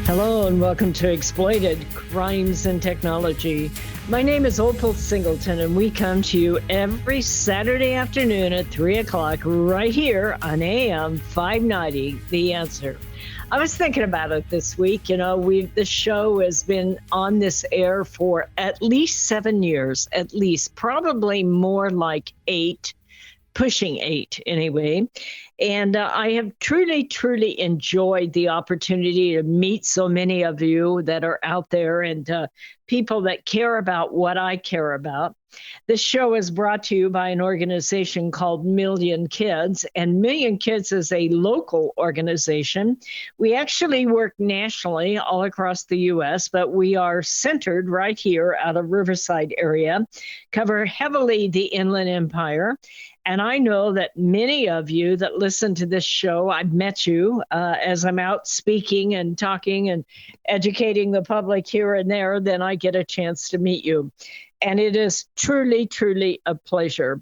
Hello and welcome to Exploited, Crimes and Technology. My name is Opal Singleton and we come to you every Saturday afternoon at 3 o'clock right here on AM 590, The Answer. I was thinking about it this week. The show has been on this air for at least 7 years, at least, probably more like 8. Pushing 8 anyway. And I have truly enjoyed the opportunity to meet so many of you that are out there and people that care about what I care about. This show is brought to you by an organization called Million Kids, and Million Kids is a local organization. We actually work nationally all across the U.S., but we are centered right here out of Riverside area, cover heavily the Inland Empire. And I know that many of you that listen to this show, I've met you as I'm out speaking and talking and educating the public here and there, then I get a chance to meet you. And it is truly a pleasure.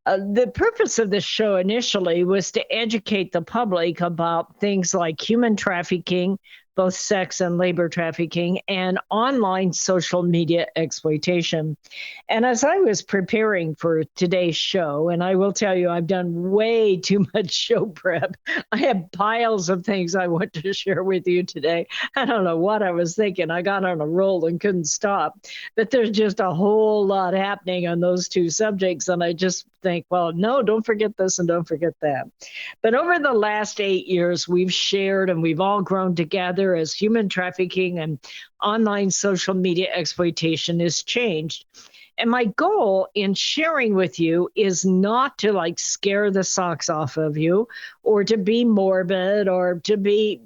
The purpose of this show initially was to educate the public about things like human trafficking, both sex and labor trafficking, and online social media exploitation. And as I was preparing for today's show, and I will tell you, I've done way too much show prep. I have piles of things I want to share with you today. I don't know what I was thinking. I got on a roll and couldn't stop. But there's just a whole lot happening on those two subjects. And I just think, well, no, don't forget this and don't forget that. But over the last 8 years, we've shared and we've all grown together as human trafficking and online social media exploitation has changed. And my goal in sharing with you is not to scare the socks off of you or to be morbid or to be,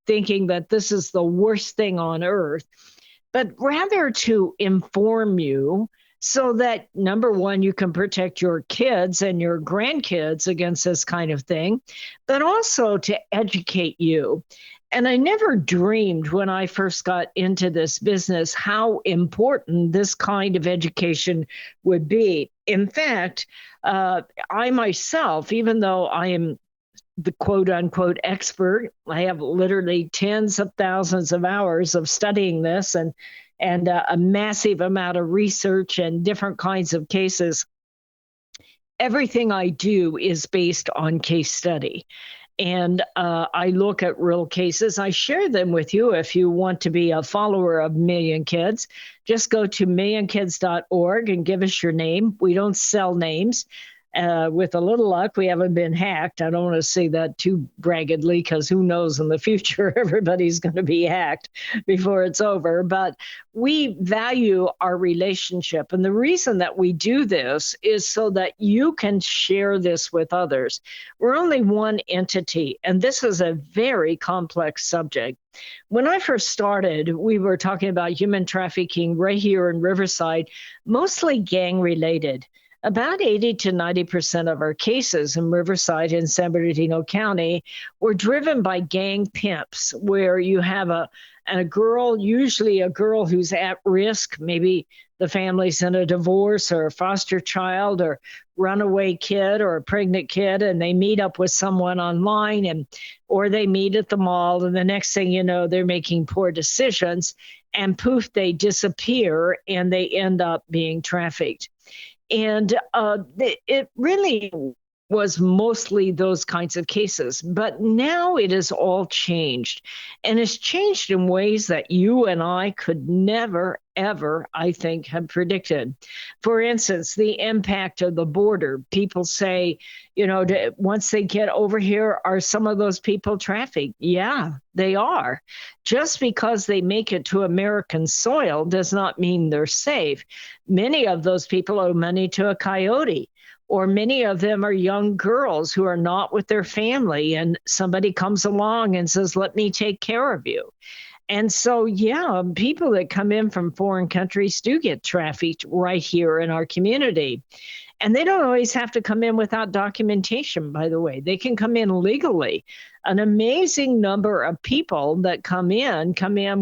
thinking that this is the worst thing on earth, but rather to inform you so that, number one, you can protect your kids and your grandkids against this kind of thing, but also to educate you. And I never dreamed when I first got into this business how important this kind of education would be. In fact, I myself, even though I am the quote unquote expert, I have literally tens of thousands of hours of studying this and a massive amount of research and different kinds of cases. Everything I do is based on case study. And I look at real cases. I share them with you. If you want to be a follower of Million Kids, just go to millionkids.org and give us your name. We don't sell names. With a little luck, we haven't been hacked. I don't want to say that too braggadly because who knows in the future, everybody's going to be hacked before it's over. But we value our relationship. And the reason that we do this is so that you can share this with others. We're only one entity, and this is a very complex subject. When I first started, we were talking about human trafficking right here in Riverside, mostly gang related. About 80 to 90% of our cases in Riverside and San Bernardino County were driven by gang pimps, where you have a girl, usually a girl who's at risk, maybe the family's in a divorce or a foster child or runaway kid or a pregnant kid, and they meet up with someone online or they meet at the mall, and the next thing you know, they're making poor decisions, and poof, they disappear and they end up being trafficked. And it really was mostly those kinds of cases. But now it has all changed. And it's changed in ways that you and I could never, ever, I think, have predicted. For instance, the impact of the border. People say, once they get over here, are some of those people trafficked? Yeah, they are. Just because they make it to American soil does not mean they're safe. Many of those people owe money to a coyote. Or many of them are young girls who are not with their family, and somebody comes along and says, let me take care of you. And so, yeah, people that come in from foreign countries do get trafficked right here in our community. And they don't always have to come in without documentation, by the way. They can come in legally. An amazing number of people that come in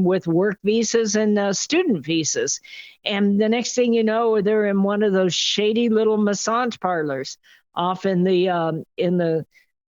with work visas and student visas. And the next thing you know, they're in one of those shady little massage parlors off in the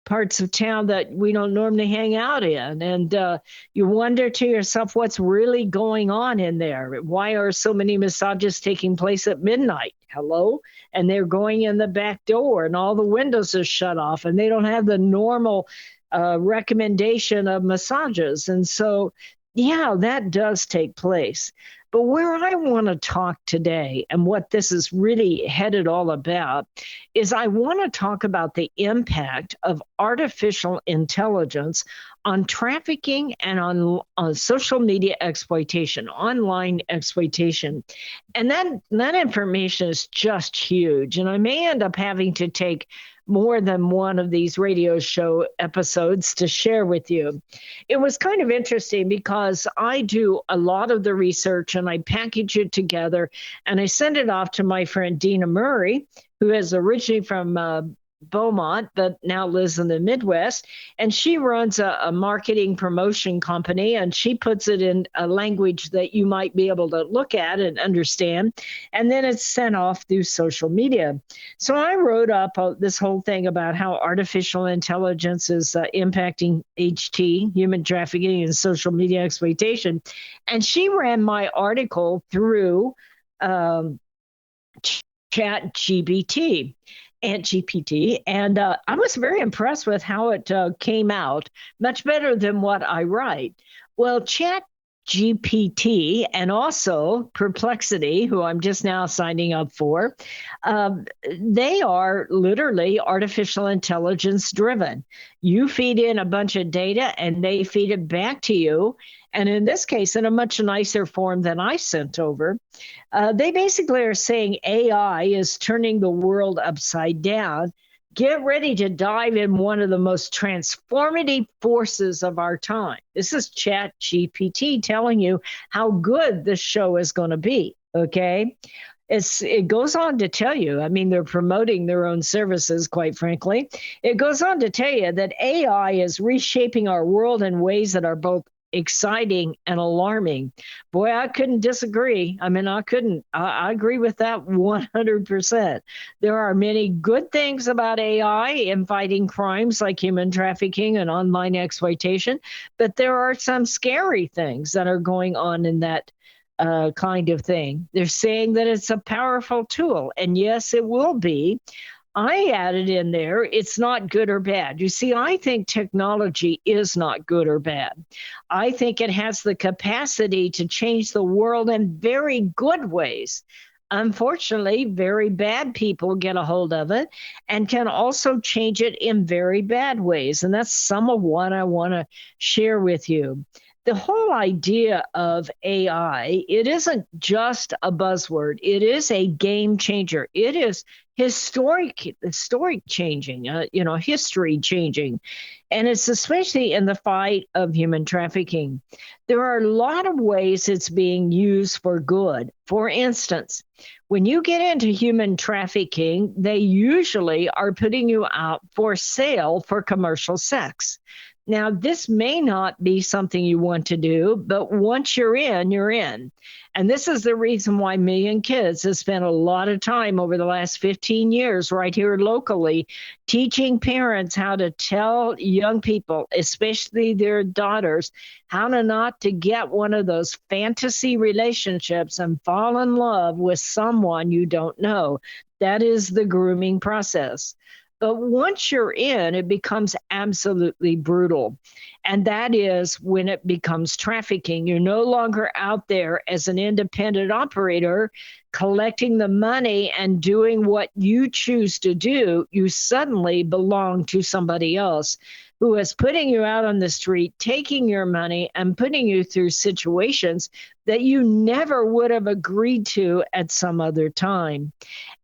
parts of town that we don't normally hang out in. And you wonder to yourself, what's really going on in there? Why are so many massages taking place at midnight? Hello? And they're going in the back door and all the windows are shut off and they don't have the normal recommendation of massages. And so, yeah, that does take place. But where I want to talk today and what this is really headed all about is I want to talk about the impact of artificial intelligence on trafficking and on social media exploitation, online exploitation. And that information is just huge. And I may end up having to take more than one of these radio show episodes to share with you. It was kind of interesting because I do a lot of the research and I package it together and I send it off to my friend Dina Murray, who is originally from Beaumont, but now lives in the Midwest. And she runs a marketing promotion company, and she puts it in a language that you might be able to look at and understand. And then it's sent off through social media. So I wrote up this whole thing about how artificial intelligence is impacting HT, human trafficking, and social media exploitation. And she ran my article through Chat GPT. And GPT, and I was very impressed with how it came out, much better than what I write. Well, Chat GPT and also Perplexity, who I'm just now signing up for, they are literally artificial intelligence driven. You feed in a bunch of data and they feed it back to you. And in this case, in a much nicer form than I sent over, they basically are saying AI is turning the world upside down. Get ready to dive in one of the most transformative forces of our time. This is Chat GPT telling you how good this show is going to be, okay? It goes on to tell you, I mean, they're promoting their own services, quite frankly. It goes on to tell you that AI is reshaping our world in ways that are both exciting and alarming. Boy, I couldn't disagree. I mean, I agree with that 100%. There are many good things about AI in fighting crimes like human trafficking and online exploitation, but there are some scary things that are going on in that kind of thing. They're saying that it's a powerful tool, and yes, it will be. I added in there, it's not good or bad. You see, I think technology is not good or bad. I think it has the capacity to change the world in very good ways. Unfortunately, very bad people get a hold of it and can also change it in very bad ways. And that's some of what I want to share with you. The whole idea of AI, it isn't just a buzzword. It is a game changer. It is historic changing, history changing. And it's especially in the fight of human trafficking. There are a lot of ways it's being used for good. For instance, when you get into human trafficking, they usually are putting you out for sale for commercial sex. Now, this may not be something you want to do, but once you're in, you're in. And this is the reason why Million Kids has spent a lot of time over the last 15 years right here locally teaching parents how to tell young people, especially their daughters, how to not to get one of those fantasy relationships and fall in love with someone you don't know. That is the grooming process. But once you're in, it becomes absolutely brutal. And that is when it becomes trafficking. You're no longer out there as an independent operator collecting the money and doing what you choose to do. You suddenly belong to somebody else who is putting you out on the street, taking your money and putting you through situations that you never would have agreed to at some other time.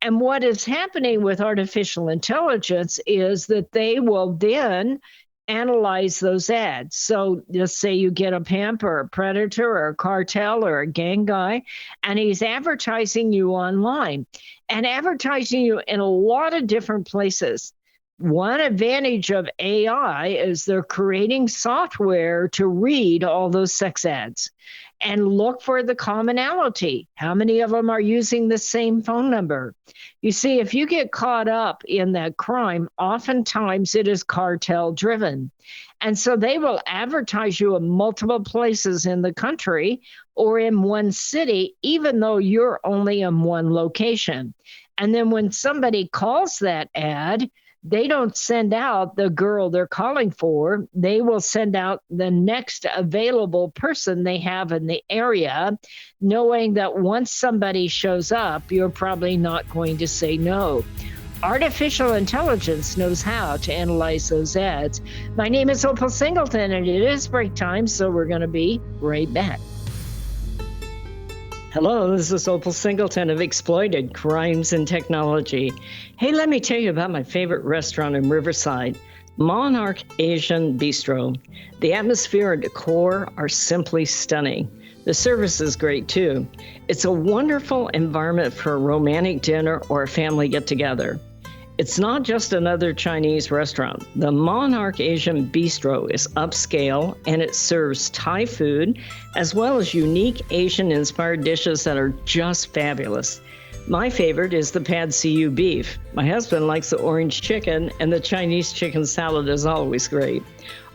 And what is happening with artificial intelligence is that they will then analyze those ads. So let's say you get a pimp or a predator or a cartel or a gang guy, and he's advertising you online and advertising you in a lot of different places. One advantage of AI is they're creating software to read all those sex ads. and look for the commonality. How many of them are using the same phone number? You see, if you get caught up in that crime, oftentimes it is cartel driven. And so they will advertise you in multiple places in the country or in one city, even though you're only in one location. And then when somebody calls that ad, they don't send out the girl they're calling for. They will send out the next available person they have in the area, knowing that once somebody shows up, you're probably not going to say no. Artificial intelligence knows how to analyze those ads. My name is Opal Singleton, and it is break time, so we're going to be right back. Hello, this is Opal Singleton of Exploited Crimes and Technology. Hey, let me tell you about my favorite restaurant in Riverside, Monarch Asian Bistro. The atmosphere and decor are simply stunning. The service is great too. It's a wonderful environment for a romantic dinner or a family get-together. It's not just another Chinese restaurant. The Monarch Asian Bistro is upscale, and it serves Thai food as well as unique Asian-inspired dishes that are just fabulous. My favorite is the pad see ew beef. My husband likes the orange chicken, and the Chinese chicken salad is always great.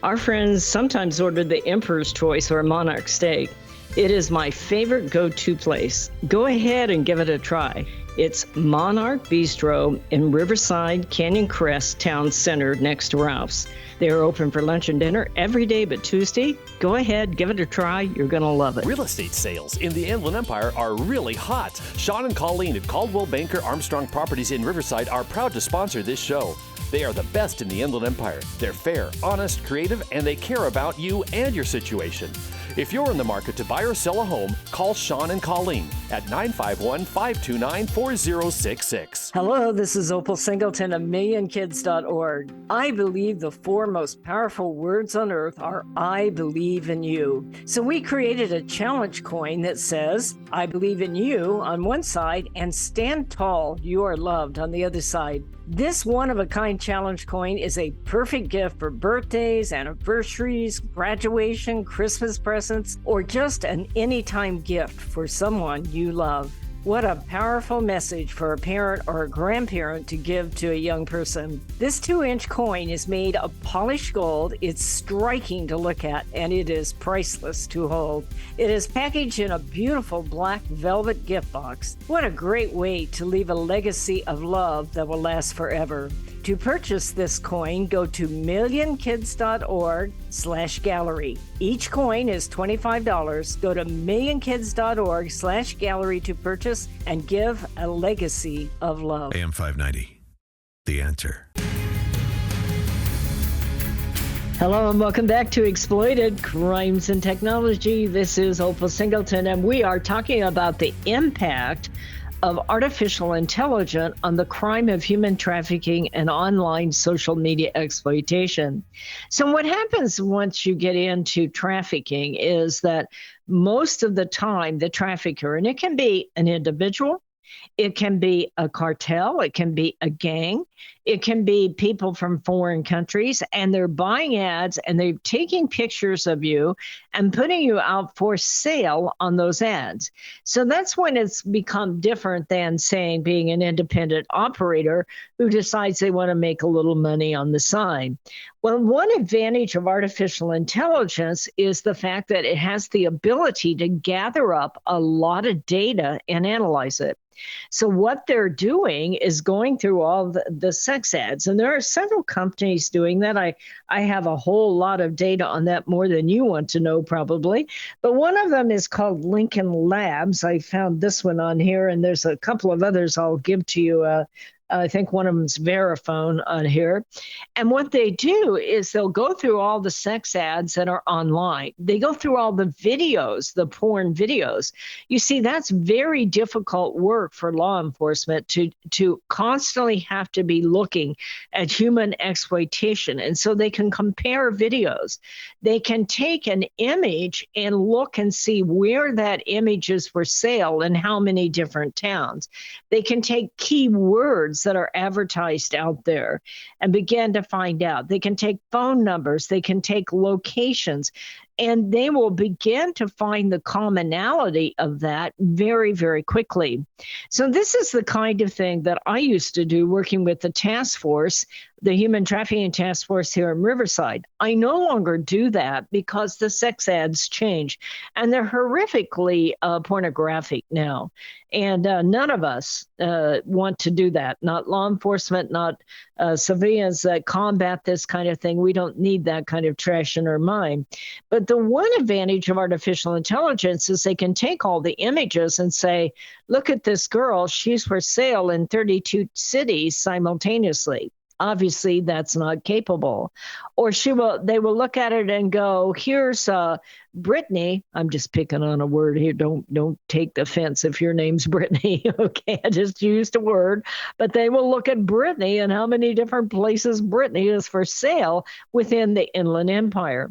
Our friends sometimes order the Emperor's Choice or Monarch steak. It is my favorite go-to place. Go ahead and give it a try. It's Monarch Bistro in Riverside, Canyon Crest Town Center next to Ralph's. They are open for lunch and dinner every day but Tuesday. Go ahead, give it a try. You're going to love it. Real estate sales in the Inland Empire are really hot. Sean and Colleen at Caldwell Banker Armstrong Properties in Riverside are proud to sponsor this show. They are the best in the Inland Empire. They're fair, honest, creative, and they care about you and your situation. If you're in the market to buy or sell a home, call Sean and Colleen at 951-529-4066. Hello, this is Opal Singleton of MillionKids.org. I believe the four most powerful words on earth are I believe in you. So we created a challenge coin that says, I believe in you on one side and stand tall, you are loved on the other side. This one-of-a-kind challenge coin is a perfect gift for birthdays, anniversaries, graduation, Christmas presents, or just an anytime gift for someone you love. What a powerful message for a parent or a grandparent to give to a young person. This 2-inch coin is made of polished gold. It's striking to look at, and it is priceless to hold. It is packaged in a beautiful black velvet gift box. What a great way to leave a legacy of love that will last forever. To purchase this coin, go to millionkids.org/gallery. Each coin is $25. Go to millionkids.org/gallery to purchase and give a legacy of love. AM 590, The Answer. Hello and welcome back to Exploited Crimes and Technology. This is Opal Singleton, and we are talking about the impact of artificial intelligence on the crime of human trafficking and online social media exploitation. So what happens once you get into trafficking is that most of the time the trafficker, and it can be an individual, it can be a cartel, it can be a gang, it can be people from foreign countries, and they're buying ads and they're taking pictures of you and putting you out for sale on those ads. So that's when it's become different than saying being an independent operator who decides they want to make a little money on the side. Well, one advantage of artificial intelligence is the fact that it has the ability to gather up a lot of data and analyze it. So what they're doing is going through all the sex ads, and there are several companies doing that. I have a whole lot of data on that, more than you want to know probably. But one of them is called Lincoln Labs. I found this one on here, and there's a couple of others I'll give to you. I think one of them's Verifone on here. And what they do is they'll go through all the sex ads that are online. They go through all the videos, the porn videos. You see, that's very difficult work for law enforcement to constantly have to be looking at human exploitation. And so they can compare videos. They can take an image and look and see where that image is for sale in how many different towns. They can take keywords that are advertised out there and begin to find out. They can take phone numbers, they can take locations, And they will begin to find the commonality of that very, very quickly. So this is the kind of thing that I used to do working with the task force, the human trafficking task force here in Riverside. I no longer do that because the sex ads change, and they're horrifically pornographic now. And none of us want to do that. Not law enforcement, not civilians that combat this kind of thing. We don't need that kind of trash in our mind. But the one advantage of artificial intelligence is they can take all the images and say, look at this girl, she's for sale in 32 cities simultaneously. Obviously, that's not capable. Or they will look at it and go, here's Brittany. I'm just picking on a word here. Don't take offense if your name's Brittany. Okay, I just used a word. But they will look at Brittany and how many different places Brittany is for sale within the Inland Empire.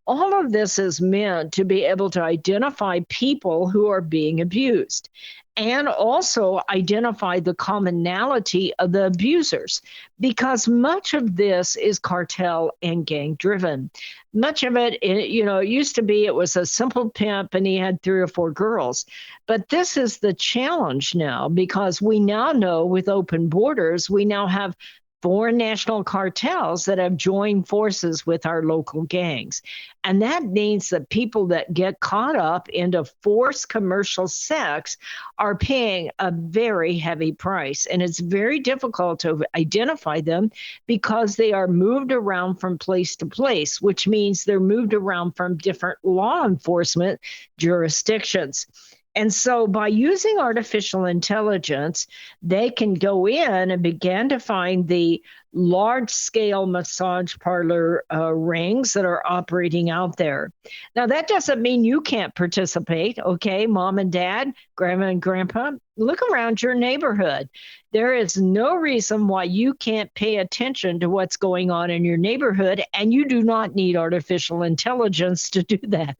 All of this is meant to be able to identify people who are being abused and also identify the commonality of the abusers, because much of this is cartel and gang driven. Much of it, it used to be it was a simple pimp and he had 3 or 4 girls. But this is the challenge now, because we now know with open borders, we now have foreign national cartels that have joined forces with our local gangs. And that means that people that get caught up into forced commercial sex are paying a very heavy price. And it's very difficult to identify them because they are moved around from place to place, which means they're moved around from different law enforcement jurisdictions. And so by using artificial intelligence, they can go in and begin to find the large-scale massage parlor rings that are operating out there. Now, that doesn't mean you can't participate, okay? Mom and dad, grandma and grandpa, look around your neighborhood. There is no reason why you can't pay attention to what's going on in your neighborhood, and you do not need artificial intelligence to do that.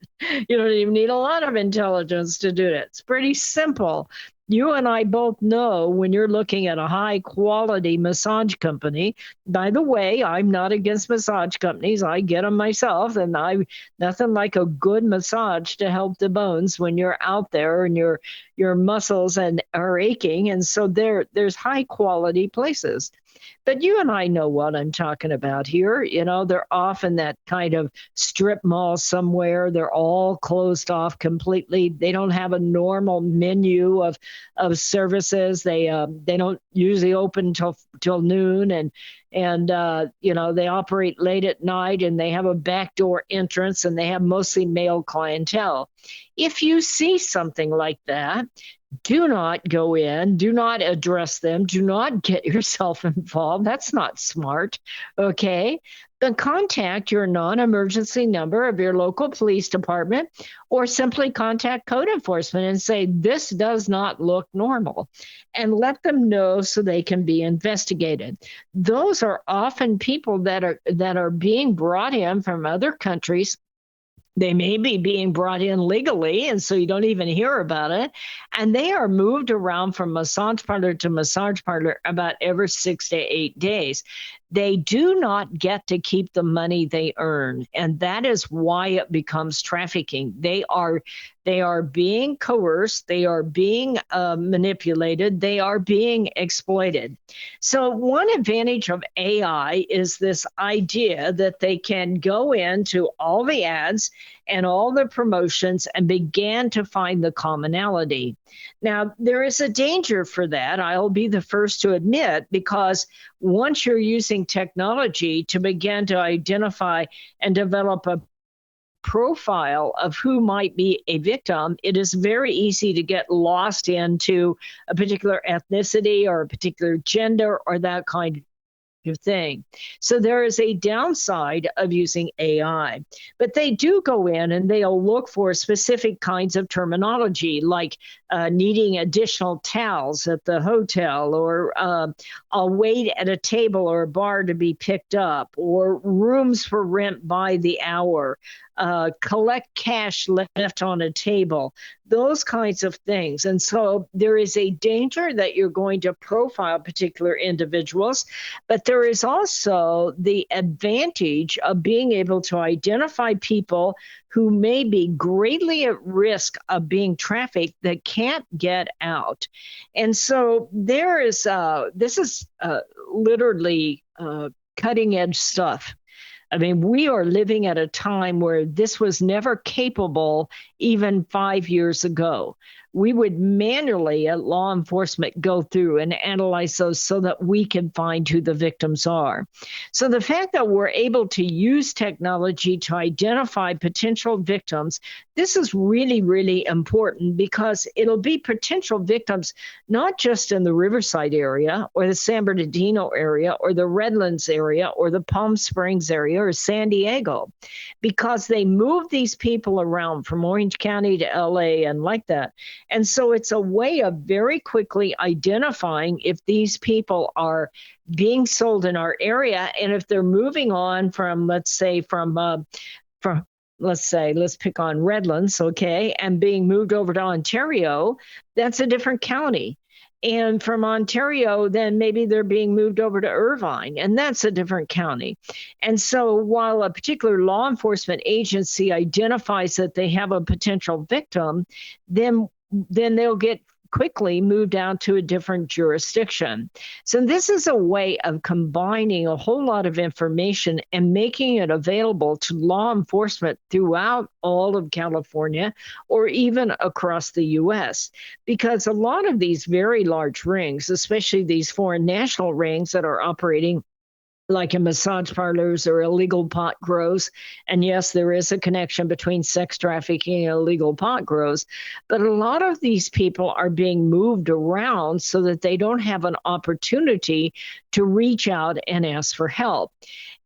You don't even need a lot of intelligence to do it. It's pretty simple. You and I both know when you're looking at a high quality massage company. By the way, I'm not against massage companies. I get them myself, and nothing like a good massage to help the bones when you're out there and your muscles are aching. And so there's high quality places. But you and I know what I'm talking about here. They're off in that kind of strip mall somewhere. They're all closed off completely. They don't have a normal menu of services. They don't usually open till noon, and they operate late at night, and they have a backdoor entrance, and they have mostly male clientele. If you see something like that, do not go in, do not address them, do not get yourself involved. That's not smart, okay? Then contact your non-emergency number of your local police department, or simply contact code enforcement and say, this does not look normal, and let them know so they can be investigated. Those are often people that are being brought in from other countries. They may be being brought in legally, and so you don't even hear about it. And they are moved around from massage parlor to massage parlor about every 6 to 8 days. They do not get to keep the money they earn, and that is why it becomes trafficking. They are being coerced, they are being manipulated, they are being exploited. So one advantage of AI is this idea that they can go into all the ads and all the promotions and begin to find the commonality. Now, there is a danger for that, I'll be the first to admit, because once you're using technology to begin to identify and develop a profile of who might be a victim, it is very easy to get lost into a particular ethnicity or a particular gender or that kind of thing. So there is a downside of using AI, but they do go in and they'll look for specific kinds of terminology, like needing additional towels at the hotel, or I'll wait at a table or a bar to be picked up, or rooms for rent by the hour, collect cash left on a table, those kinds of things. And so there is a danger that you're going to profile particular individuals, but there there is also the advantage of being able to identify people who may be greatly at risk of being trafficked that can't get out. And so this is literally cutting edge stuff. I mean, we are living at a time where this was never capable even 5 years ago. We would manually, at law enforcement, go through and analyze those so that we can find who the victims are. So the fact that we're able to use technology to identify potential victims, this is really, really important because it'll be potential victims not just in the Riverside area or the San Bernardino area or the Redlands area or the Palm Springs area or San Diego, because they move these people around from Orange County to LA and like that. And so it's a way of very quickly identifying if these people are being sold in our area, and if they're moving on from, let's pick on Redlands, okay, and being moved over to Ontario, that's a different county. And from Ontario, then maybe they're being moved over to Irvine, and that's a different county. And so while a particular law enforcement agency identifies that they have a potential victim, then they'll get quickly moved out to a different jurisdiction. So this is a way of combining a whole lot of information and making it available to law enforcement throughout all of California or even across the U.S. Because a lot of these very large rings, especially these foreign national rings that are operating like in massage parlors or illegal pot grows. And yes, there is a connection between sex trafficking and illegal pot grows. But a lot of these people are being moved around so that they don't have an opportunity to reach out and ask for help.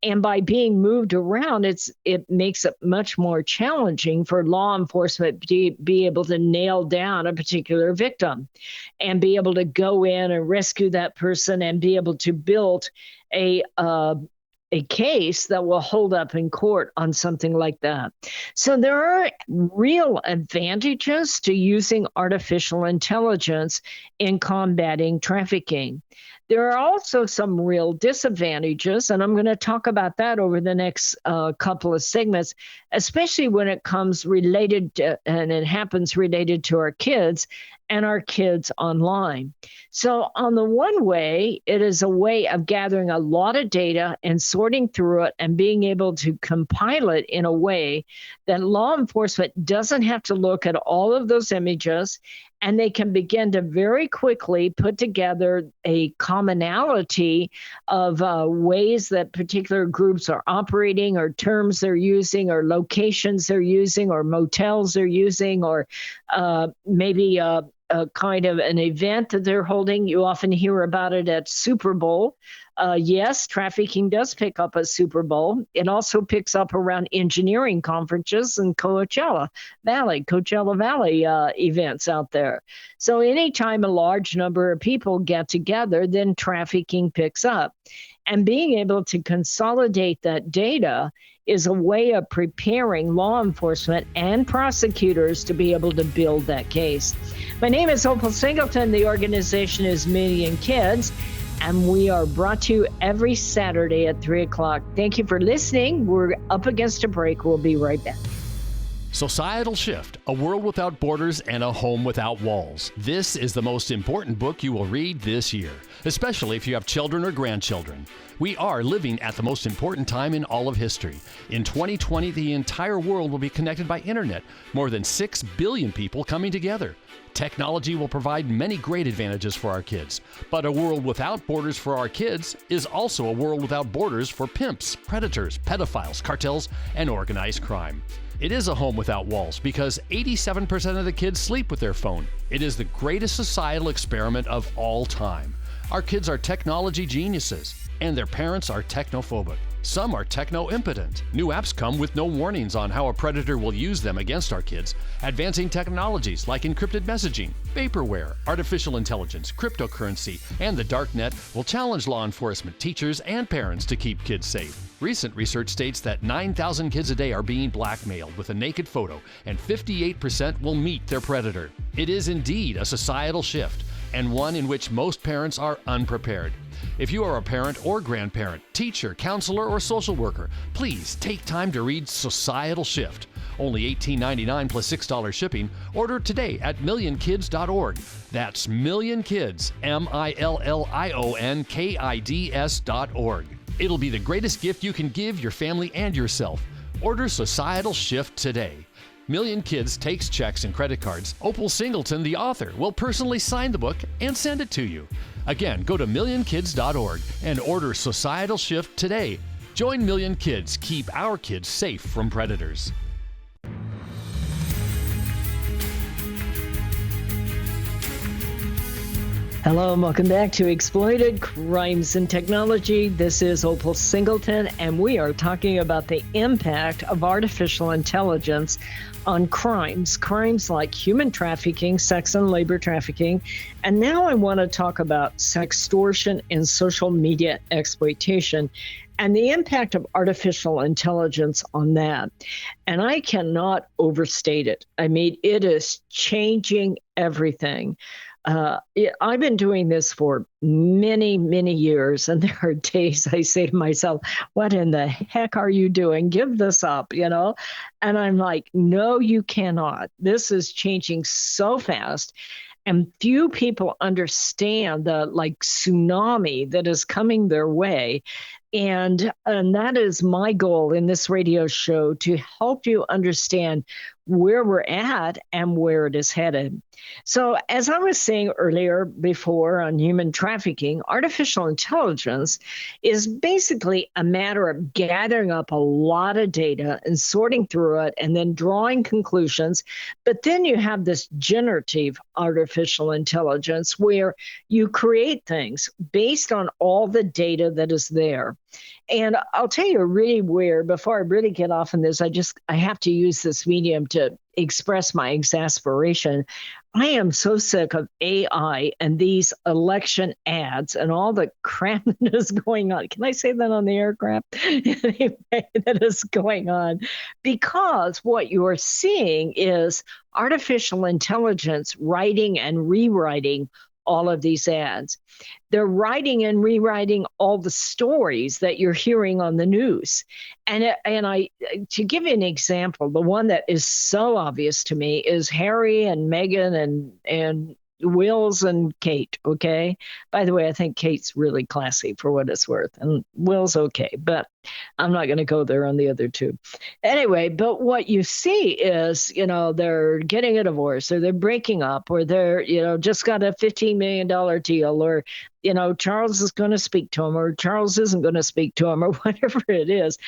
And by being moved around, it makes it much more challenging for law enforcement to be able to nail down a particular victim and be able to go in and rescue that person and be able to build a case that will hold up in court on something like that. So there are real advantages to using artificial intelligence in combating trafficking. There are also some real disadvantages, and I'm going to talk about that over the next couple of segments, especially when it comes related to, and it happens related to our kids and our kids online. So on the one way, it is a way of gathering a lot of data and sorting through it and being able to compile it in a way that law enforcement doesn't have to look at all of those images, and they can begin to very quickly put together a commonality of ways that particular groups are operating, or terms they're using, or locations they're using, or motels they're using, or maybe a kind of an event that they're holding. You often hear about it at Super Bowl. Yes, trafficking does pick up a Super Bowl. It also picks up around engineering conferences and Coachella Valley events out there. So anytime a large number of people get together, then trafficking picks up. And being able to consolidate that data is a way of preparing law enforcement and prosecutors to be able to build that case. My name is Opal Singleton. The organization is Million Kids, and we are brought to you every Saturday at 3 o'clock. Thank you for listening. We're up against a break. We'll be right back. Societal Shift, A World Without Borders and a Home Without Walls. This is the most important book you will read this year, especially if you have children or grandchildren. We are living at the most important time in all of history. In 2020, the entire world will be connected by internet, more than 6 billion people coming together. Technology will provide many great advantages for our kids, but a world without borders for our kids is also a world without borders for pimps, predators, pedophiles, cartels, and organized crime. It is a home without walls because 87% of the kids sleep with their phone. It is the greatest societal experiment of all time. Our kids are technology geniuses, and their parents are technophobic. Some are techno-impotent. New apps come with no warnings on how a predator will use them against our kids. Advancing technologies like encrypted messaging, vaporware, artificial intelligence, cryptocurrency, and the dark net will challenge law enforcement, teachers, and parents to keep kids safe. Recent research states that 9,000 kids a day are being blackmailed with a naked photo, and 58% will meet their predator. It is indeed a societal shift, and one in which most parents are unprepared. If you are a parent or grandparent, teacher, counselor, or social worker, please take time to read Societal Shift. Only $18.99 plus $6 shipping. Order today at millionkids.org. That's millionkids, millionkids.org. It'll be the greatest gift you can give your family and yourself. Order Societal Shift today. Million Kids takes checks and credit cards. Opal Singleton, the author, will personally sign the book and send it to you. Again, go to millionkids.org and order Societal Shift today. Join Million Kids. Keep our kids safe from predators. Hello and welcome back to Exploited Crimes and Technology. This is Opal Singleton, and we are talking about the impact of artificial intelligence on crimes like human trafficking, sex and labor trafficking. And now I want to talk about sextortion and social media exploitation and the impact of artificial intelligence on that. And I cannot overstate it. I mean, it is changing everything. I've been doing this for many, many years, and there are days I say to myself, what in the heck are you doing? Give this up, And I'm like, no, you cannot. This is changing so fast. And few people understand the tsunami that is coming their way. And that is my goal in this radio show, to help you understand where we're at and where it is headed. So as I was saying earlier before on human trafficking, artificial intelligence is basically a matter of gathering up a lot of data and sorting through it and then drawing conclusions. But then you have this generative artificial intelligence where you create things based on all the data that is there. And I'll tell you really weird, before I really get off on this, I have to use this medium to express my exasperation. I am so sick of AI and these election ads and all the crap that is going on. Can I say that on the air, crap? Anyway, that is going on. Because what you are seeing is artificial intelligence writing and rewriting all of these ads. They're writing and rewriting all the stories that you're hearing on the news. And to give you an example, the one that is so obvious to me is Harry and Meghan and Will's and Kate, okay? By the way, I think Kate's really classy for what it's worth, and Will's okay, but I'm not going to go there on the other two. Anyway, but what you see is, they're getting a divorce, or they're breaking up, or they're, just got a $15 million deal, or, Charles is going to speak to him, or Charles isn't going to speak to him, or whatever it is.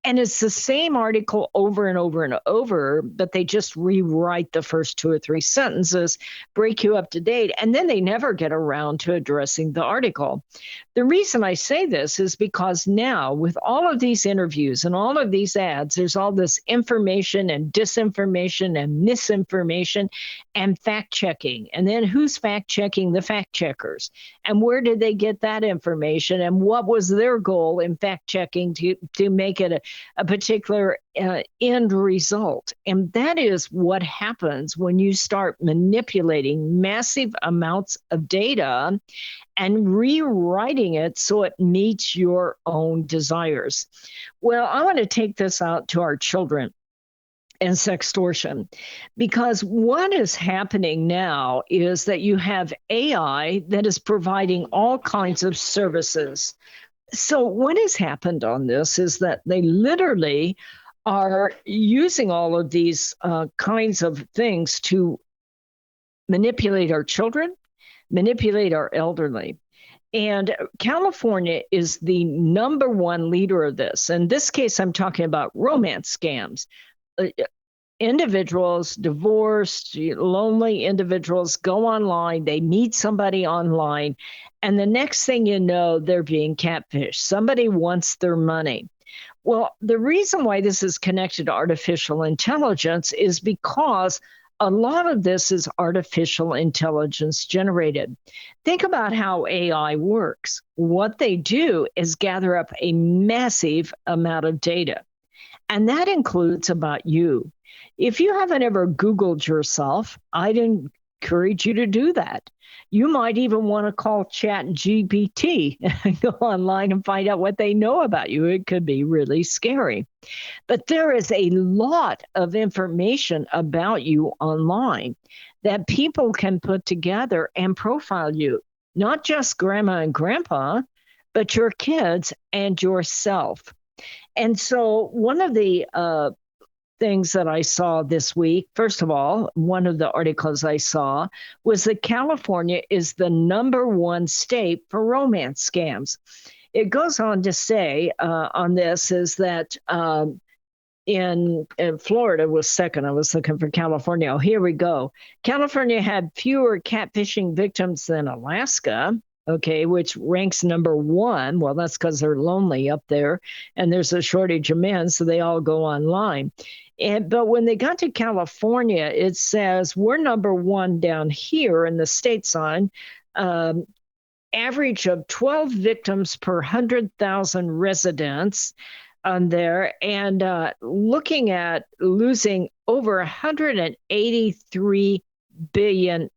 And it's the same article over and over and over, but they just rewrite the first 2 or 3 sentences, break you up to date, and then they never get around to addressing the article. The reason I say this is because now, with all of these interviews and all of these ads, there's all this information and disinformation and misinformation and fact-checking. And then who's fact-checking the fact-checkers? And where did they get that information? And what was their goal in fact-checking to make it a particular end result? And that is what happens when you start manipulating massive amounts of data and rewriting it so it meets your own desires. Well, I want to take this out to our children and sextortion, because what is happening now is that you have AI that is providing all kinds of services. So what has happened on this is that they literally are using all of these kinds of things to manipulate our children, manipulate our elderly. And California is the number one leader of this. In this case, I'm talking about romance scams. Individuals, divorced, lonely individuals go online, they meet somebody online, and the next thing you know, they're being catfished. Somebody wants their money. Well, the reason why this is connected to artificial intelligence is because a lot of this is artificial intelligence generated. Think about how AI works. What they do is gather up a massive amount of data, and that includes about you. If you haven't ever Googled yourself, I didn't encourage you to do that. You might even want to call Chat GPT and go online and find out what they know about you. It could be really scary. But there is a lot of information about you online that people can put together and profile you, not just grandma and grandpa, but your kids and yourself. And so one of the things that I saw this week, first of all, one of the articles I saw was that California is the #1 state for romance scams. It goes on to say on this is that in Florida was second. I was looking for California. Oh, here we go. California had fewer catfishing victims than Alaska. Okay, which ranks #1. Well, that's because they're lonely up there and there's a shortage of men, so they all go online. But when they got to California, it says we're #1 down here in the state sign, average of 12 victims per 100,000 residents on there, and looking at losing over $183 billion.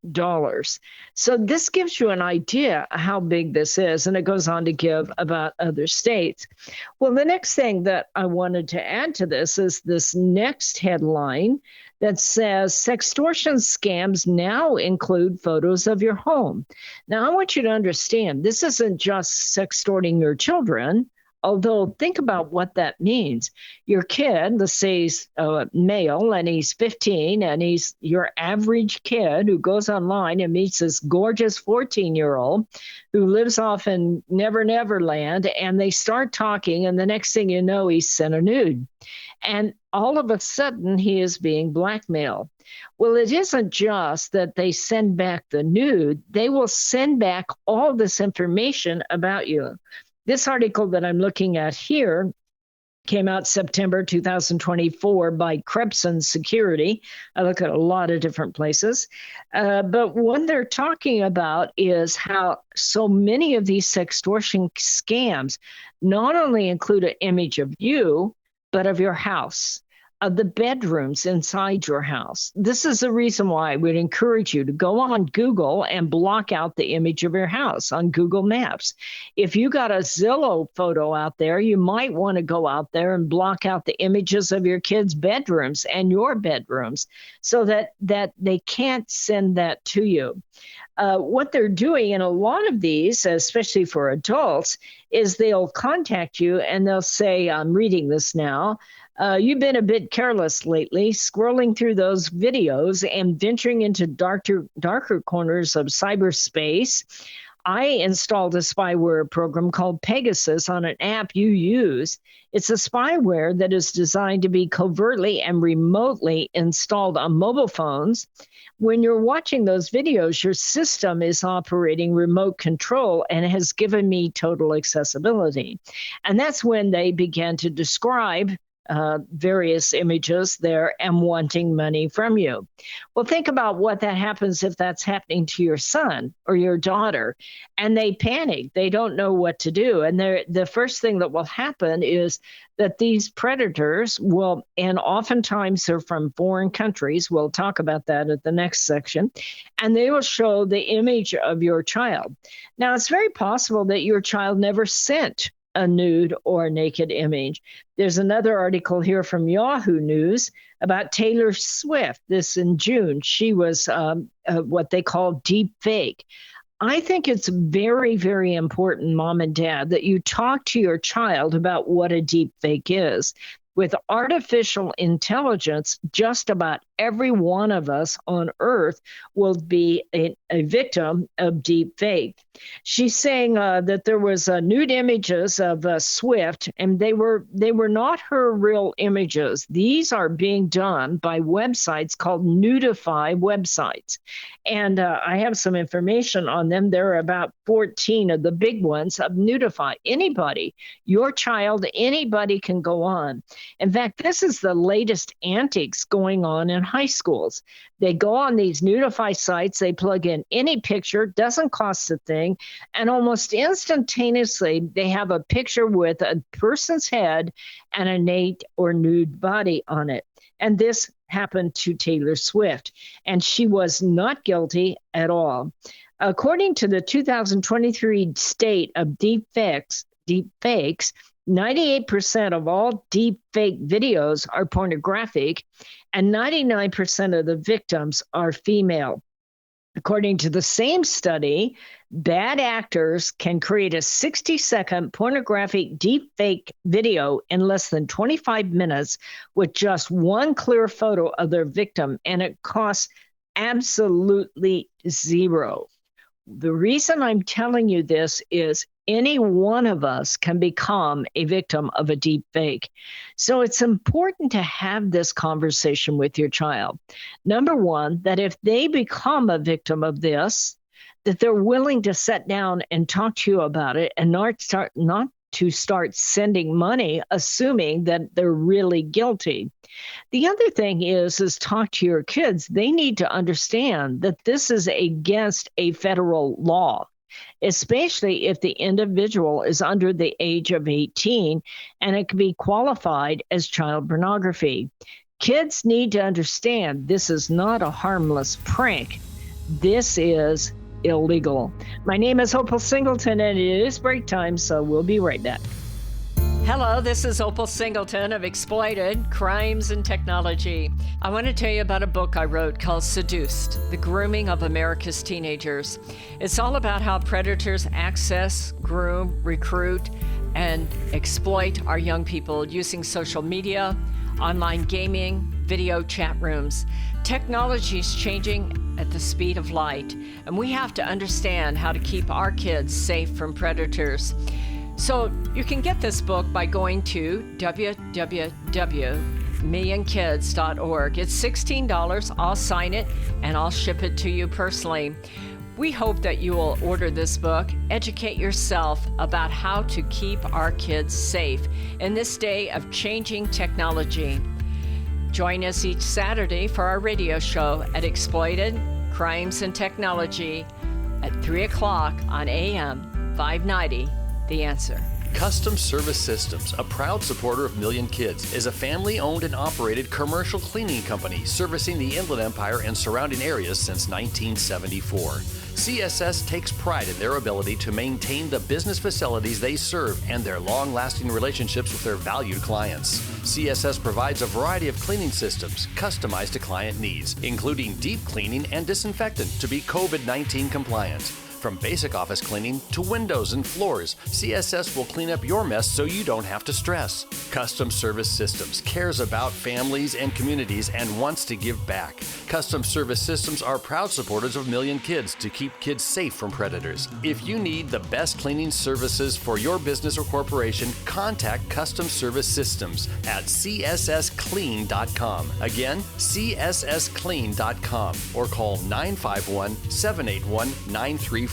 So this gives you an idea how big this is, and it goes on to give about other states. Well, the next thing that I wanted to add to this is this next headline that says sextortion scams now include photos of your home. Now, I want you to understand, this isn't just sextorting your children. Although, think about what that means. Your kid, let's say he's male and he's 15, and he's your average kid who goes online and meets this gorgeous 14-year-old who lives off in Never Never Land, and they start talking, and the next thing you know, he's sent a nude. And all of a sudden, he is being blackmailed. Well, it isn't just that they send back the nude, they will send back all this information about you. This article that I'm looking at here came out September 2024 by Krebson Security. I look at a lot of different places. But what they're talking about is how so many of these sextortion scams not only include an image of you, but of your house, of the bedrooms inside your house. This is the reason why I would encourage you to go on Google and block out the image of your house on Google Maps. If you got a Zillow photo out there, you might want to go out there and block out the images of your kids' bedrooms and your bedrooms so that they can't send that to you. What they're doing in a lot of these, especially for adults, is they'll contact you and they'll say, I'm reading this now, you've been a bit careless lately, scrolling through those videos and venturing into darker corners of cyberspace. I installed a spyware program called Pegasus on an app you use. It's a spyware that is designed to be covertly and remotely installed on mobile phones. When you're watching those videos, your system is operating remote control and has given me total accessibility. And that's when they began to describe various images there and wanting money from you. Well, think about what that happens if that's happening to your son or your daughter, and they panic. They don't know what to do. And the first thing that will happen is that these predators will, and oftentimes they're from foreign countries, we'll talk about that at the next section, and they will show the image of your child. Now, it's very possible that your child never sent a nude or a naked image. There's another article here from Yahoo News about Taylor Swift. This in June. She was what they call deep fake. I think it's very, very important, mom and dad, that you talk to your child about what a deep fake is. With artificial intelligence, just about every one of us on Earth will be a victim of deep fake. She's saying that there was nude images of Swift, and they were not her real images. These are being done by websites called nudify websites, and I have some information on them. There are about 14 of the big ones of nudify. Anybody, your child, anybody can go on. In fact, this is the latest antics going on in high schools. They go on these nudify sites, they plug in any picture, doesn't cost a thing, and almost instantaneously they have a picture with a person's head and a naked or nude body on it. And this happened to Taylor Swift, and she was not guilty at all. According to the 2023 state of deepfakes, 98% of all deepfake videos are pornographic, and 99% of the victims are female. According to the same study, bad actors can create a 60-second pornographic deepfake video in less than 25 minutes with just one clear photo of their victim, and it costs absolutely zero. The reason I'm telling you this is any one of us can become a victim of a deep fake. So it's important to have this conversation with your child. Number one, that if they become a victim of this, that they're willing to sit down and talk to you about it and not to start sending money, assuming that they're really guilty. The other thing is talk to your kids. They need to understand that this is against a federal law, especially if the individual is under the age of 18, and it can be qualified as child pornography. Kids need to understand this is not a harmless prank. This is illegal. My name is Opal Singleton, and it is break time, so we'll be right back. Hello, this is Opal Singleton of Exploited, Crimes and Technology. I want to tell you about a book I wrote called Seduced, The Grooming of America's Teenagers. It's all about how predators access, groom, recruit, and exploit our young people using social media, online gaming, video chat rooms. Technology is changing at the speed of light, and we have to understand how to keep our kids safe from predators. So you can get this book by going to www.millionkids.org. It's $16. I'll sign it and I'll ship it to you personally. We hope that you will order this book, educate yourself about how to keep our kids safe in this day of changing technology. Join us each Saturday for our radio show at Exploited, Crimes and Technology at 3 o'clock on AM 590. The Answer. Custom Service Systems, a proud supporter of Million Kids, is a family-owned and operated commercial cleaning company servicing the Inland Empire and surrounding areas since 1974. CSS takes pride in their ability to maintain the business facilities they serve and their long-lasting relationships with their valued clients. CSS provides a variety of cleaning systems customized to client needs, including deep cleaning and disinfectant to be COVID-19 compliant. From basic office cleaning to windows and floors, CSS will clean up your mess so you don't have to stress. Custom Service Systems cares about families and communities and wants to give back. Custom Service Systems are proud supporters of Million Kids to keep kids safe from predators. If you need the best cleaning services for your business or corporation, contact Custom Service Systems at cssclean.com. Again, cssclean.com, or call 951-781-9345.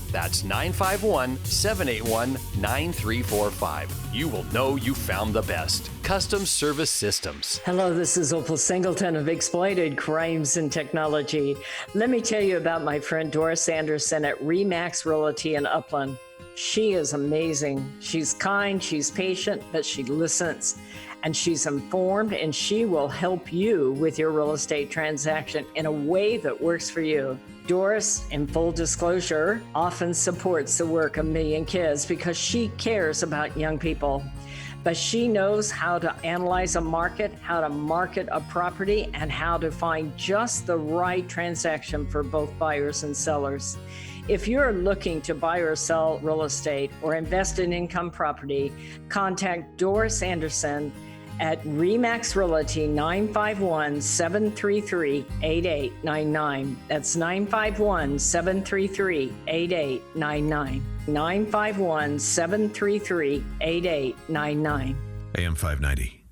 That's 951-781-9345. You will know you found the best. Custom Service Systems. Hello, this is Opal Singleton of Exploited, Crimes and Technology. Let me tell you about my friend Doris Anderson at Remax Realty in Upland. She is amazing. She's kind, she's patient, but she listens. And she's informed, and she will help you with your real estate transaction in a way that works for you. Doris, in full disclosure, often supports the work of Million Kids because she cares about young people. But she knows how to analyze a market, how to market a property, and how to find just the right transaction for both buyers and sellers. If you're looking to buy or sell real estate or invest in income property, contact Doris Anderson at Remax Realty 951-733-8899. That's 951-733-8899. 951-733-8899. AM 590.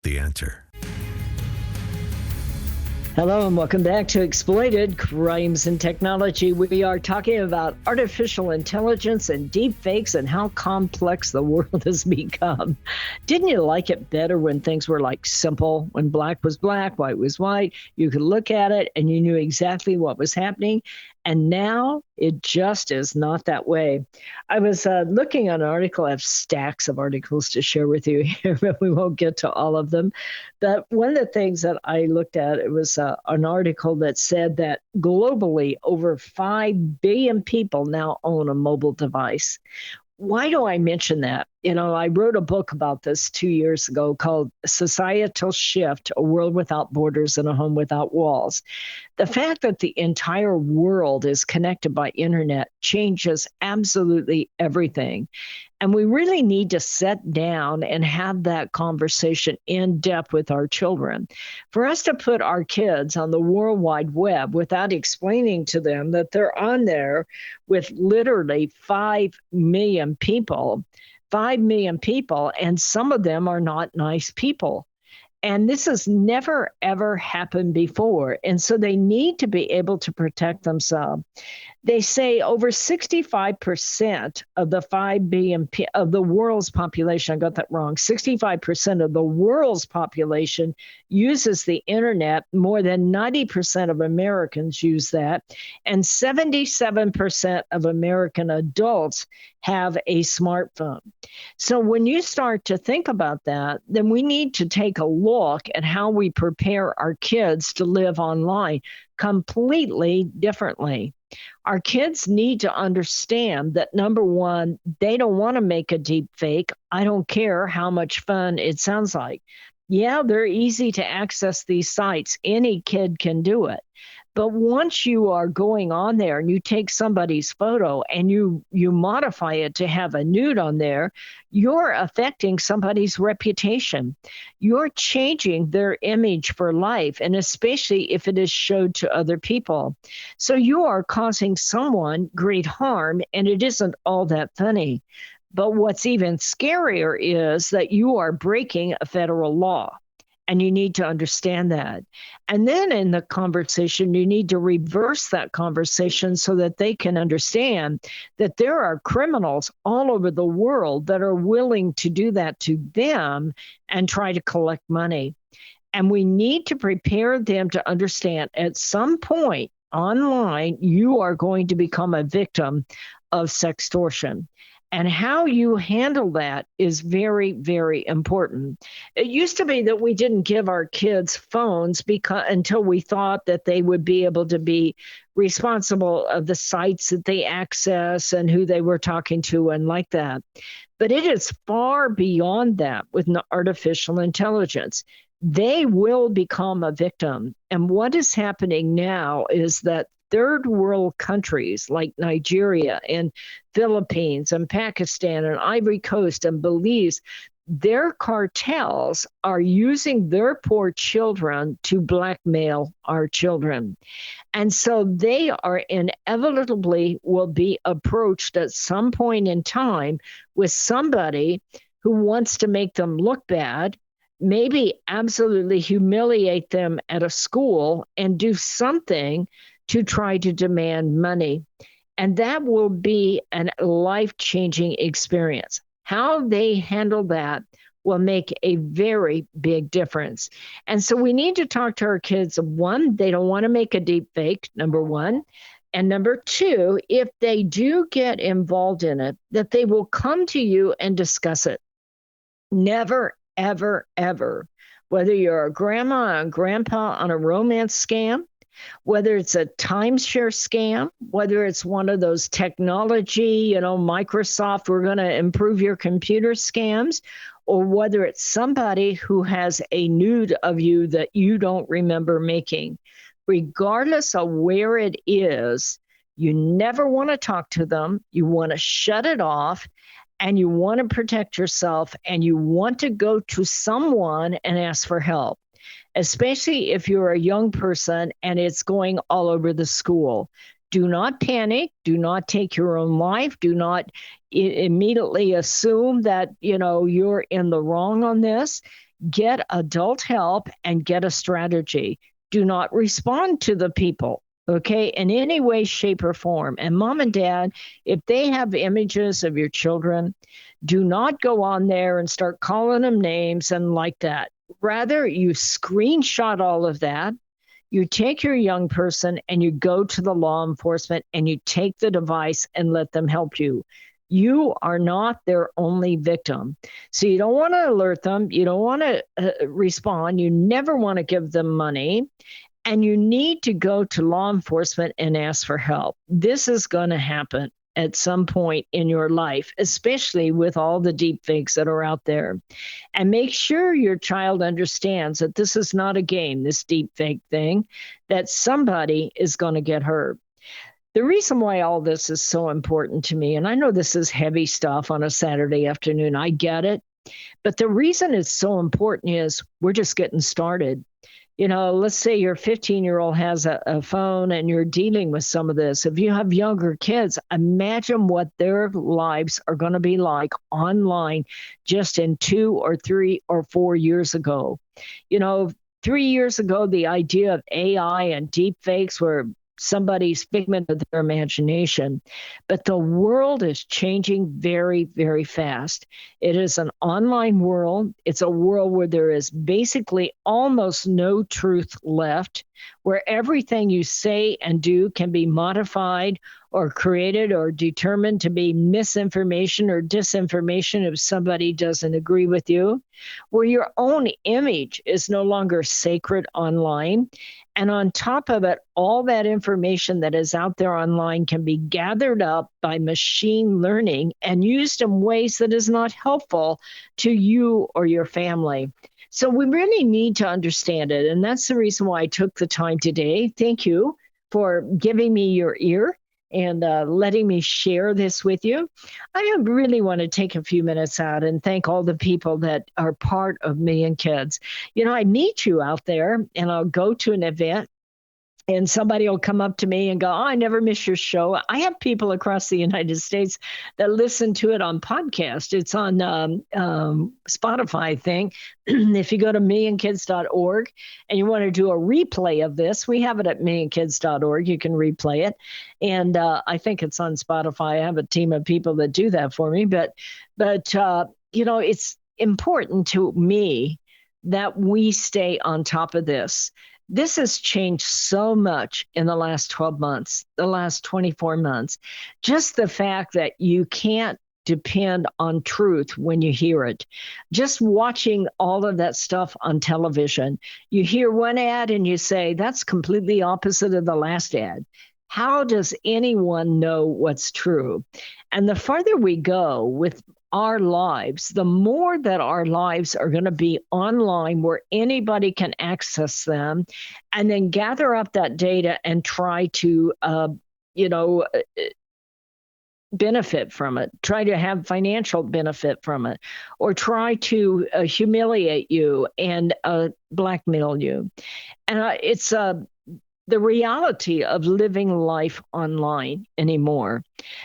The Answer. Hello and welcome back to Exploited, Crimes and Technology. We are talking about artificial intelligence and deep fakes and how complex the world has become. Didn't you like it better when things were like simple, when black was black, white was white? You could look at it and you knew exactly what was happening. And now it just is not that way. I was looking at an article. I have stacks of articles to share with you here, but we won't get to all of them. But one of the things that I looked at, it was an article that said that globally, over 5 billion people now own a mobile device. Why do I mention that? I wrote a book about this 2 years ago called Societal Shift, A World Without Borders and a Home Without Walls. The fact that the entire world is connected by internet changes absolutely everything. And we really need to sit down and have that conversation in depth with our children. For us to put our kids on the World Wide Web without explaining to them that they're on there with literally 5 million people, and some of them are not nice people. And this has never, ever happened before. And so they need to be able to protect themselves. They say over 65% of the 5 billion of the world's population, I got that wrong, 65% of the world's population uses the internet. More than 90% of Americans use that. And 77% of American adults have a smartphone. So when you start to think about that, then we need to take a look at how we prepare our kids to live online completely differently. Our kids need to understand that, number one, they don't want to make a deep fake. I don't care how much fun it sounds like. Yeah, they're easy to access these sites. Any kid can do it. But once you are going on there and you take somebody's photo and you modify it to have a nude on there, you're affecting somebody's reputation. You're changing their image for life, and especially if it is showed to other people. So you are causing someone great harm, and it isn't all that funny. But what's even scarier is that you are breaking a federal law. And you need to understand that. And then in the conversation, you need to reverse that conversation so that they can understand that there are criminals all over the world that are willing to do that to them and try to collect money. And we need to prepare them to understand at some point online, you are going to become a victim of sextortion. And how you handle that is very, very important. It used to be that we didn't give our kids phones until we thought that they would be able to be responsible of the sites that they access and who they were talking to and like that. But it is far beyond that with artificial intelligence. They will become a victim. And what is happening now is that third world countries like Nigeria and Philippines and Pakistan and Ivory Coast and Belize, their cartels are using their poor children to blackmail our children. And so they are inevitably will be approached at some point in time with somebody who wants to make them look bad, maybe absolutely humiliate them at a school and do something to try to demand money. And that will be a life-changing experience. How they handle that will make a very big difference. And so we need to talk to our kids. One, they don't want to make a deep fake, number one. And number two, if they do get involved in it, that they will come to you and discuss it. Never, ever, ever, whether you're a grandma and grandpa on a romance scam, whether it's a timeshare scam, whether it's one of those technology, Microsoft, we're going to improve your computer scams, or whether it's somebody who has a nude of you that you don't remember making. Regardless of where it is, you never want to talk to them. You want to shut it off, and you want to protect yourself, and you want to go to someone and ask for help. Especially if you're a young person and it's going all over the school. Do not panic. Do not take your own life. Do not immediately assume that, you're in the wrong on this. Get adult help and get a strategy. Do not respond to the people, okay, in any way, shape, or form. And mom and dad, if they have images of your children, do not go on there and start calling them names and like that. Rather, you screenshot all of that, You take your young person and you go to the law enforcement and you take the device and let them help you. You are not their only victim. So you don't want to alert them. You don't want to respond. You never want to give them money. And you need to go to law enforcement and ask for help. This is going to happen at some point in your life, especially with all the deep fakes that are out there. And make sure your child understands that this is not a game, this deep fake thing, that somebody is going to get hurt. The reason why all this is so important to me, and I know this is heavy stuff on a Saturday afternoon, I get it, but the reason it's so important is we're just getting started. Let's say your 15-year-old has a phone and you're dealing with some of this. If you have younger kids, imagine what their lives are going to be like online just in 2 or 3 or 4 years ago. 3 years ago, the idea of AI and deep fakes were somebody's figment of their imagination. But the world is changing very, very fast. It is an online world. It's a world where there is basically almost no truth left, where everything you say and do can be modified or created or determined to be misinformation or disinformation if somebody doesn't agree with you, where your own image is no longer sacred online. And on top of it, all that information that is out there online can be gathered up by machine learning and used in ways that is not helpful to you or your family. So we really need to understand it. And that's the reason why I took the time today. Thank you for giving me your ear and letting me share this with you. I really want to take a few minutes out and thank all the people that are part of Me and Kids. I meet you out there and I'll go to an event and somebody will come up to me and go, "Oh, I never miss your show." I have people across the United States that listen to it on podcast. It's on Spotify, I think. If you go to meandkids.org and you want to do a replay of this, we have it at meandkids.org. You can replay it. And I think it's on Spotify. I have a team of people that do that for me. But it's important to me that we stay on top of this. This has changed so much in the last 12 months, the last 24 months. Just the fact that you can't depend on truth when you hear it. Just watching all of that stuff on television, you hear one ad and you say, that's completely opposite of the last ad. How does anyone know what's true? And the farther we go with our lives, the more that our lives are going to be online where anybody can access them and then gather up that data and try to, benefit from it, try to have financial benefit from it, or try to humiliate you and blackmail you. And it's the reality of living life online anymore.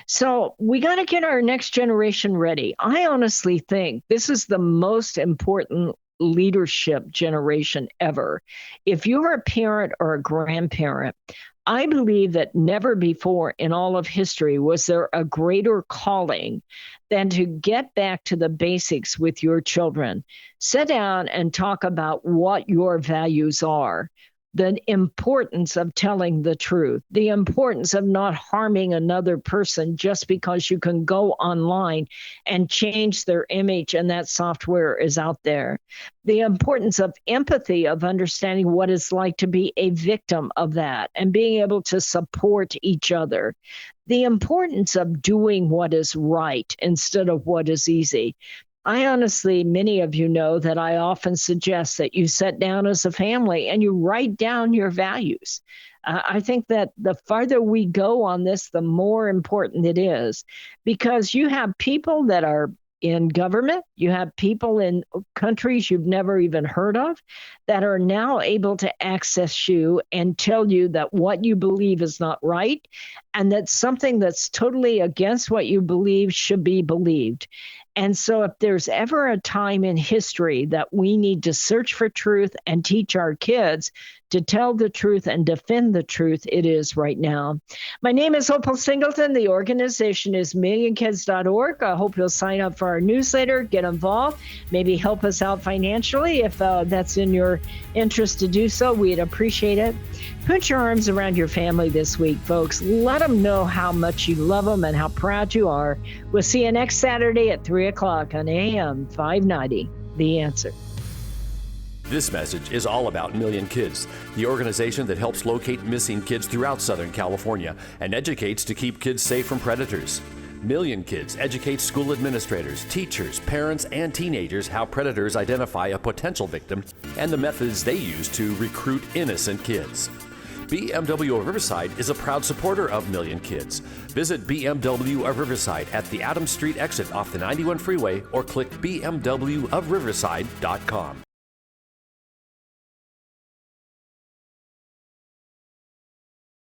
So we got to get our next generation ready. I honestly think this is the most important leadership generation ever. If you're a parent or a grandparent, I believe that never before in all of history was there a greater calling than to get back to the basics with your children. Sit down and talk about what your values are. The importance of telling the truth, the importance of not harming another person just because you can go online and change their image and that software is out there. The importance of empathy, of understanding what it's like to be a victim of that and being able to support each other. The importance of doing what is right instead of what is easy. I honestly, many of you know that I often suggest that you sit down as a family and you write down your values. I think that the farther we go on this, the more important it is, because you have people that are in government, you have people in countries you've never even heard of that are now able to access you and tell you that what you believe is not right and that something that's totally against what you believe should be believed. And so if there's ever a time in history that we need to search for truth and teach our kids to tell the truth and defend the truth, it is right now. My name is Opal Singleton. The organization is millionkids.org. I hope you'll sign up for our newsletter, get involved, maybe help us out financially if that's in your interest to do so. We'd appreciate it. Put your arms around your family this week, folks. Let them know how much you love them and how proud you are. We'll see you next Saturday at 3 o'clock on AM 590. The Answer. This message is all about Million Kids, the organization that helps locate missing kids throughout Southern California and educates to keep kids safe from predators. Million Kids educates school administrators, teachers, parents, and teenagers how predators identify a potential victim and the methods they use to recruit innocent kids. BMW of Riverside is a proud supporter of Million Kids. Visit BMW of Riverside at the Adams Street exit off the 91 freeway or click bmwofriverside.com.